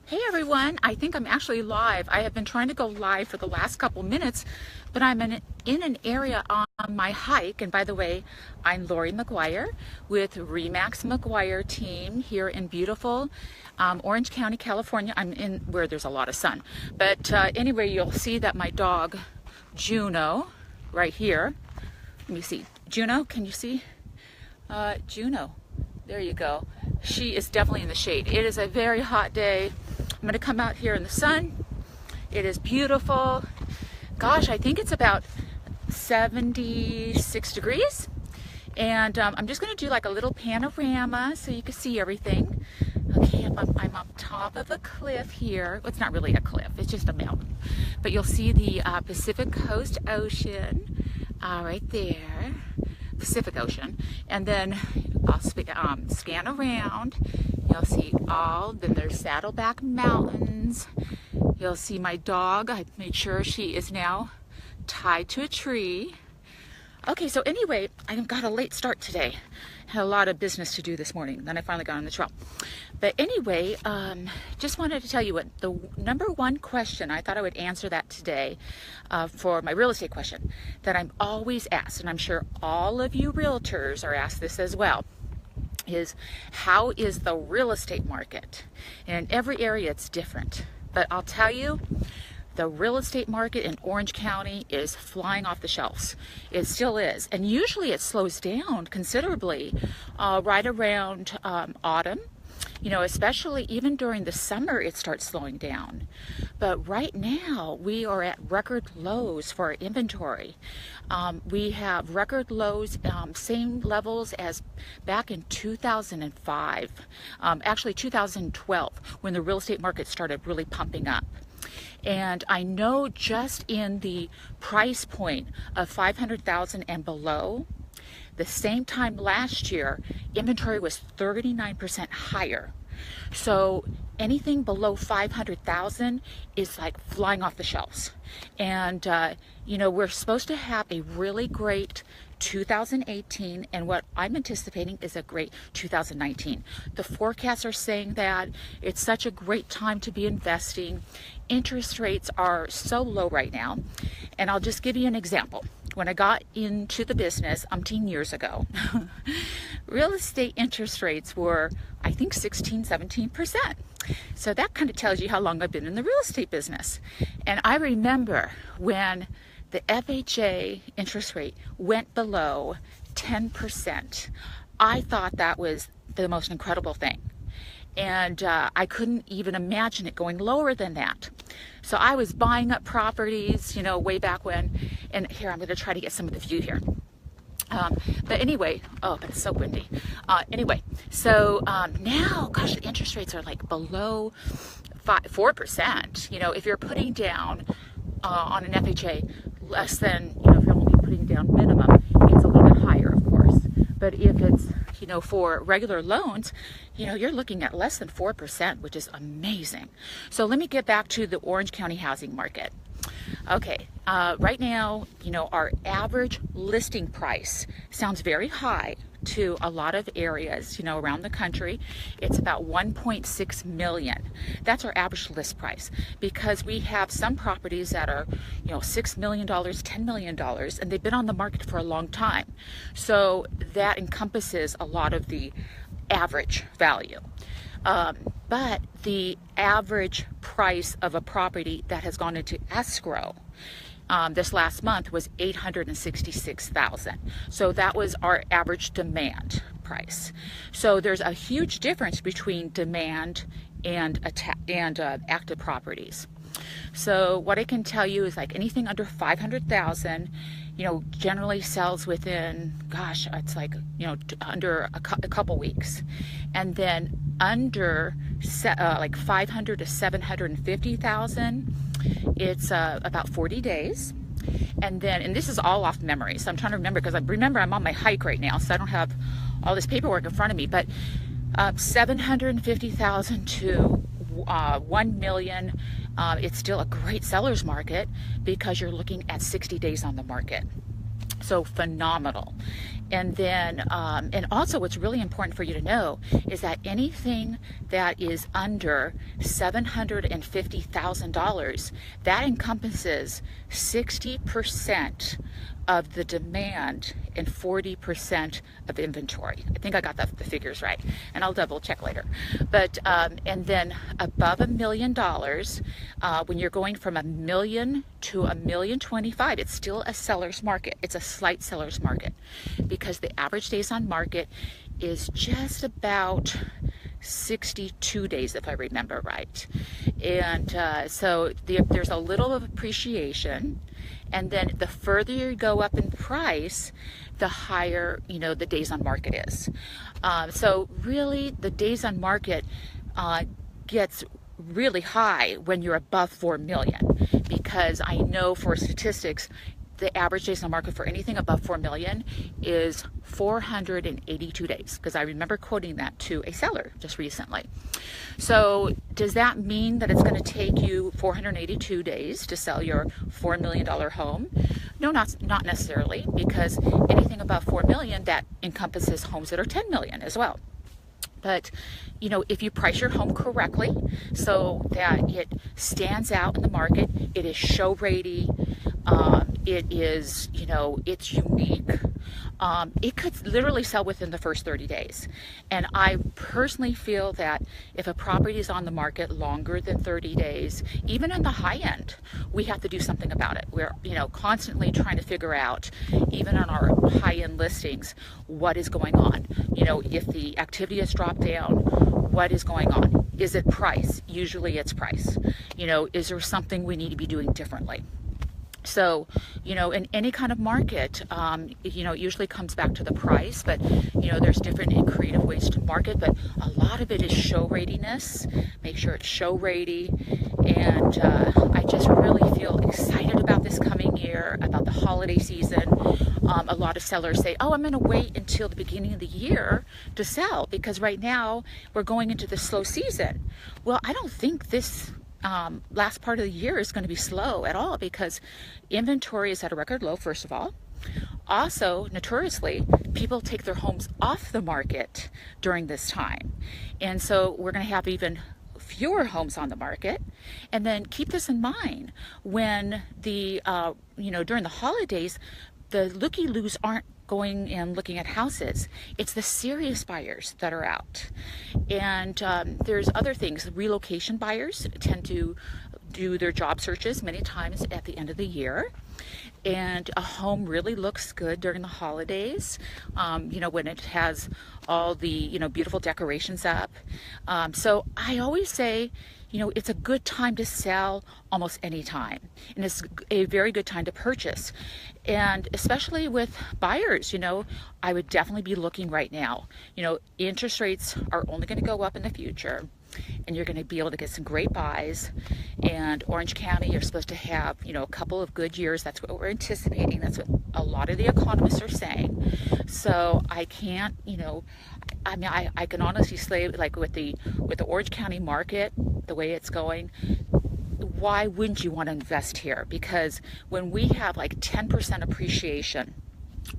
Hey everyone, I think I'm actually live. I have been trying to go live for the last couple minutes, but I'm in an area on my hike. And by the way, I'm Lori McGuire with Remax McGuire team here in beautiful Orange County, California. I'm in where there's a lot of sun. But anyway, you'll see that my dog, Juno, right here. Let me see. Juno, can you see? Juno, there you go. She is definitely in the shade. It is a very hot day. I'm gonna come out here in the sun. It is beautiful. Gosh, I think it's about 76 degrees. And I'm just gonna do like a little panorama so you can see everything. Okay, I'm up top of a cliff here. Well, it's not really a cliff, it's just a mountain. But you'll see the Pacific Coast Ocean right there. Pacific Ocean. And then I'll scan around. You'll see then there's Saddleback Mountains. You'll see my dog. I made sure she is now tied to a tree. Okay, so anyway, I got a late start today. Had a lot of business to do this morning. Then I finally got on the trail. But anyway, just wanted to tell you what the number one question, I thought I would answer that today for my real estate question that I'm always asked, and I'm sure all of you realtors are asked this as well, is how is the real estate market? And in every area it's different. But I'll tell you, the real estate market in Orange County is flying off the shelves. It still is. And usually it slows down considerably right around autumn. You know, especially even during the summer, it starts slowing down. But right now, we are at record lows for our inventory. We have record lows, same levels as back in 2005, actually 2012, when the real estate market started really pumping up. And I know just in the price point of 500,000 and below, the same time last year, inventory was 39% higher. So anything below 500,000 is like flying off the shelves. And, you know, we're supposed to have a really great 2018, and what I'm anticipating is a great 2019. The forecasts are saying that it's such a great time to be investing. Interest rates are so low right now. And I'll just give you an example. When I got into the business umpteen years ago, real estate interest rates were, I think, 16-17%. So that kind of tells you how long I've been in the real estate business. And I remember when the FHA interest rate went below 10%. I thought that was the most incredible thing. And I couldn't even imagine it going lower than that. So I was buying up properties, you know, way back when. And here, I'm going to try to get some of the view here. But anyway, oh, but it's so windy. Anyway, so now, gosh, the interest rates are like below 4%. You know, if you're putting down on an FHA less than, you know, if you're only putting down minimum, it's a little bit higher, of course. But if it's, you know, for regular loans, you know, you're looking at less than 4%, which is amazing. So let me get back to the Orange County housing market. Okay, right now, you know, our average listing price sounds very high to a lot of areas, you know, around the country. It's about 1.6 million. That's our average list price, because we have some properties that are, you know, $6 million, $10 million, and they've been on the market for a long time. So that encompasses a lot of the average value. But the average price of a property that has gone into escrow this last month was $866,000. So that was our average demand price. So there's a huge difference between demand and active properties. So what I can tell you is like anything under 500,000, you know, generally sells within, gosh, it's like, you know, under a couple weeks. And then under like 500 to 750,000, it's about 40 days. And then, and this is all off memory, so I'm trying to remember, because I remember I'm on my hike right now, so I don't have all this paperwork in front of me, but 750,000 to 1 million. It's still a great seller's market because you're looking at 60 days on the market. So phenomenal. And then, and also what's really important for you to know is that anything that is under $750,000, that encompasses 60% of the demand and 40% of inventory. I think I got the figures right, and I'll double check later. But and then above $1 million, when you're going from $1 million to $1,025,000, it's still a seller's market. It's a slight seller's market because the average days on market is just about 62 days, if I remember right. And so there's a little of appreciation. And then the further you go up in price, the higher, you know, the days on market is. So really the days on market gets really high when you're above 4 million, because I know for statistics, the average days on market for anything above 4 million is 482 days, because I remember quoting that to a seller just recently. So does that mean that it's going to take you 482 days to sell your $4 million home? No, not necessarily, because anything above 4 million, that encompasses homes that are 10 million as well. But, you know, if you price your home correctly so that it stands out in the market, it is show ready, it is, you know, it's unique, it could literally sell within the first 30 days. And I personally feel that if a property is on the market longer than 30 days, even in the high end, we have to do something about it. We're, you know, constantly trying to figure out, even on our high end listings, what is going on. You know, if the activity has dropped down, what is going on? Is it price? Usually it's price. You know, is there something we need to be doing differently? So, you know, in any kind of market, you know, it usually comes back to the price, but, you know, there's different and creative ways to market, but a lot of it is show readiness. Make sure it's show ready. And I just really feel excited about this coming year, about the holiday season. A lot of sellers say, oh, I'm going to wait until the beginning of the year to sell, because right now we're going into the slow season. Well, I don't think this last part of the year is going to be slow at all, because inventory is at a record low, first of all. Also, notoriously, people take their homes off the market during this time. And so we're going to have even fewer homes on the market. And then keep this in mind, when the, you know, during the holidays, the looky-loos aren't going and looking at houses. It's the serious buyers that are out. And there's other things. Relocation buyers tend to do their job searches many times at the end of the year. And a home really looks good during the holidays, you know, when it has all the, you know, beautiful decorations up. So I always say, you know, it's a good time to sell almost any time, and it's a very good time to purchase. And especially with buyers, you know, I would definitely be looking right now. You know, interest rates are only going to go up in the future, and you're going to be able to get some great buys. And Orange County, you're supposed to have, you know, a couple of good years. That's what we're anticipating. That's what a lot of the economists are saying. So I can't, you know, I mean, I can honestly say, like with the Orange County market, the way it's going, why wouldn't you want to invest here? Because when we have like 10% appreciation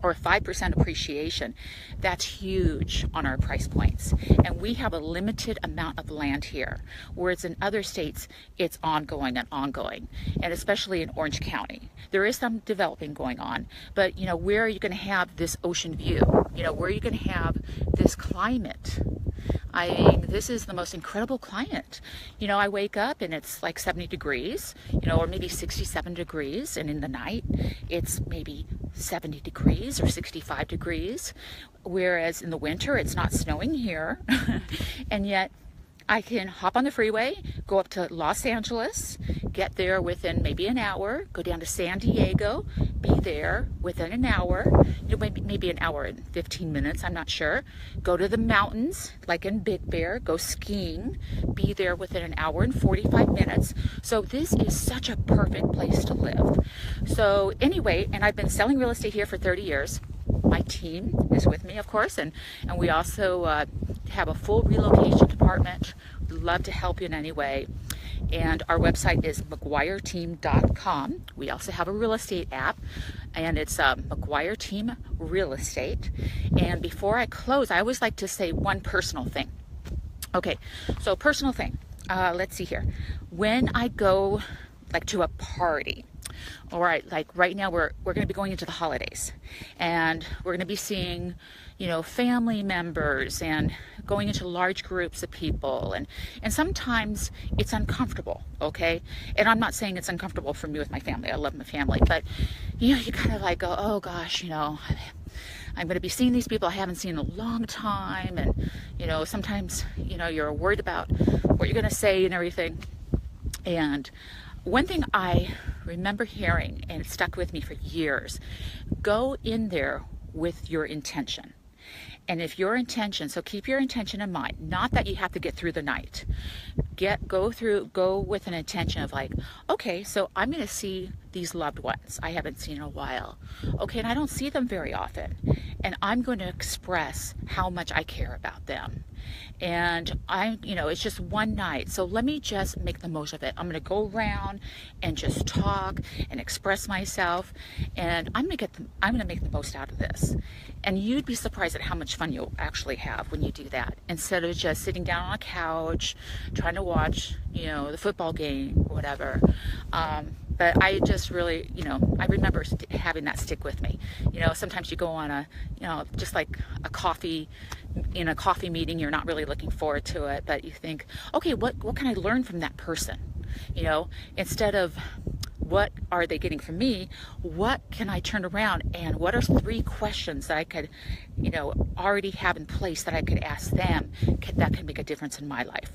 or 5% appreciation, that's huge on our price points. And we have a limited amount of land here, whereas in other states, it's ongoing and ongoing. And especially in Orange County, there is some developing going on, but you know, where are you going to have this ocean view? You know, where are you going to have this climate? I mean, this is the most incredible climate. You know, I wake up and it's like 70 degrees, you know, or maybe 67 degrees. And in the night, it's maybe 70 degrees or 65 degrees. Whereas in the winter, it's not snowing here. And yet I can hop on the freeway, go up to Los Angeles, get there within maybe an hour, go down to San Diego, be there within an hour, you know, maybe an hour and 15 minutes, I'm not sure. Go to the mountains, like in Big Bear, go skiing, be there within an hour and 45 minutes. So this is such a perfect place to live. So anyway, and I've been selling real estate here for 30 years. My team is with me, of course, and we also have a full relocation department love to help you in any way. And our website is McGuireTeam.com. We also have a real estate app, and it's McGuire Team Real Estate. And before I close, I always like to say one personal thing. Okay, so personal thing. Let's see here. When I go like to a party, all right, like right now we're going to be going into the holidays, and we're going to be seeing, you know, family members and going into large groups of people, and sometimes it's uncomfortable, okay? And I'm not saying it's uncomfortable for me with my family. I love my family, but you know, you kind of like go, oh gosh, you know, I'm going to be seeing these people I haven't seen in a long time, and you know, sometimes, you know, you're worried about what you're going to say and everything. And one thing I remember hearing, and it stuck with me for years, go in there with your intention. And if your intention, so keep your intention in mind, not that you have to get through the night. Go with an intention of like, okay, so I'm going to see these loved ones I haven't seen in a while. Okay, and I don't see them very often. And I'm going to express how much I care about them. And you know, it's just one night, so let me just make the most of it. I'm going to go around and just talk and express myself, and I'm going to make the most out of this. And you'd be surprised at how much fun you'll actually have when you do that, instead of just sitting down on a couch trying to watch, you know, the football game or whatever. But I just really, you know, I remember having that stick with me. You know, sometimes you go on a, you know, just like a coffee meeting, you're not really looking forward to it, but you think, okay, what can I learn from that person? You know, instead of what are they getting from me, what can I turn around, and what are 3 questions that I could, you know, already have in place that I could ask them that can make a difference in my life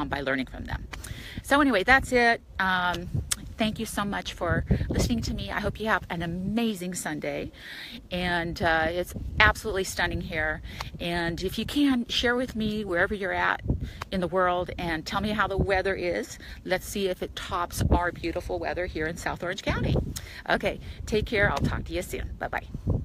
by learning from them. So anyway, that's it. Thank you so much for listening to me. I hope you have an amazing Sunday, and it's absolutely stunning here. And if you can, share with me wherever you're at in the world and tell me how the weather is. Let's see if it tops our beautiful weather here in South Orange County. Okay, take care. I'll talk to you soon. Bye-bye.